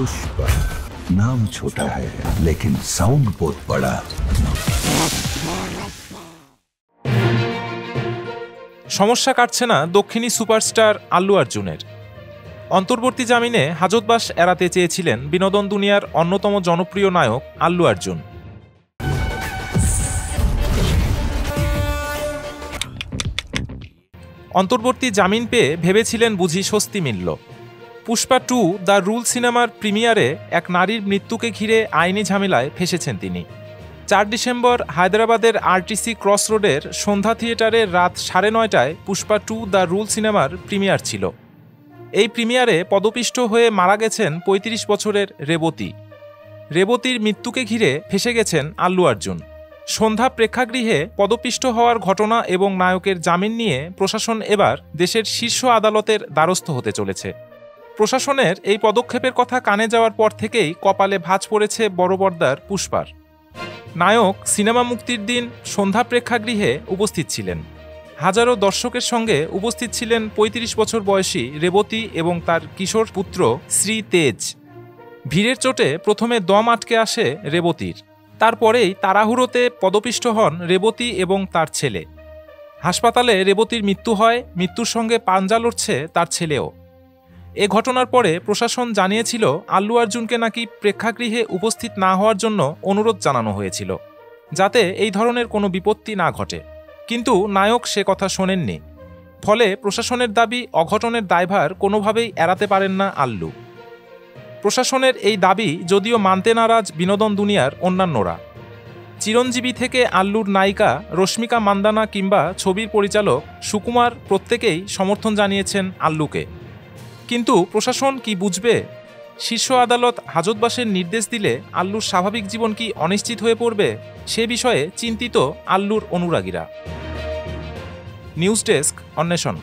पुष्पा नाम छोटा है लेकिन साउंड बहुत बड़ा। সমস্যা কাটছে না দক্ষিণী সুপারস্টার আল্লু অর্জুনের। অন্তর্বর্তী জামিনে হাজতবাস এড়াতে চেয়েছিলেন বিনোদন দুনিয়ার অন্যতম জনপ্রিয় নায়ক আল্লু অর্জুন। অন্তর্বর্তী জামিন পেয়ে ভেবেছিলেন বুঝি স্বস্তি মিলল। পুষ্পা 2 দ্য রুল সিনেমার প্রিমিয়ারে এক নারীর মৃত্যুকে ঘিরে আইনি ঝামেলায় ফেসেছেন তিনি। 4 ডিসেম্বর হায়দ্রাবাদের আরটিসি ক্রস রোডের সন্ধ্যা থিয়েটারে রাত 9:30টায় পুষ্পা 2 দ্য রুল সিনেমার প্রিমিয়ার ছিল। এই প্রিমিয়ারে পদপিষ্ট হয়ে মারা গেছেন 35 বছরের রেবতী। রেবতীর মৃত্যুকে ঘিরে ফেসে গেছেন আল্লু অর্জুন। সন্ধ্যা প্রেক্ষাগৃহে পদপিষ্ট হওয়ার ঘটনা এবং নায়কের জামিন নিয়ে প্রশাসন এবার দেশের শীর্ষ আদালতের দ্বারস্থ হতে চলেছে। প্রশাসনের এই পদক্ষেপের কথা কানে যাওয়ার পর থেকেই কপালে ভাঁজ পড়েছে বড় পর্দার পুষ্পার। নায়ক সিনেমা মুক্তির দিন সন্ধ্যা প্রেক্ষাগৃহে উপস্থিত ছিলেন। হাজারো দর্শকের সঙ্গে উপস্থিত ছিলেন 35 বছর বয়সী রেবতী এবং তার কিশোর পুত্র শ্রী তেজ। ভিড়ের চোটে প্রথমে দম আটকে আসে রেবতীর, তারপরেই তাড়াহুড়োতে পদপিষ্ট হন রেবতী এবং তার ছেলে। হাসপাতালে রেবতীর মৃত্যু হয়, মৃত্যুর সঙ্গে পাঞ্জা লড়ছে তার ছেলেও। এ ঘটনার পরে প্রশাসন জানিয়েছিল আল্লু অর্জুনকে নাকি প্রেক্ষাগৃহে উপস্থিত না হওয়ার জন্য অনুরোধ জানানো হয়েছিল, যাতে এই ধরনের কোনো বিপত্তি না ঘটে। কিন্তু নায়ক সে কথা শোনেননি। ফলে প্রশাসনের দাবি অঘটনের দায়ভার কোনোভাবেই এড়াতে পারেন না আল্লু। প্রশাসনের এই দাবি যদিও মানতে নারাজ বিনোদন দুনিয়ার অন্যান্যরা। চিরঞ্জীবী থেকে আল্লুর নায়িকা রশ্মিকা মান্দানা কিংবা ছবির পরিচালক সুকুমার প্রত্যেকেই সমর্থন জানিয়েছেন আল্লুকে। কিন্তু প্রশাসন কি বুঝবে? শীর্ষ আদালত হাজতবাসের নির্দেশ দিলে আল্লুর স্বাভাবিক জীবন কি অনিশ্চিত হয়ে পড়বে? সে বিষয়ে চিন্তিত আল্লুর অনুরাগীরা। নিউজ ডেস্ক, অন্বেষণ।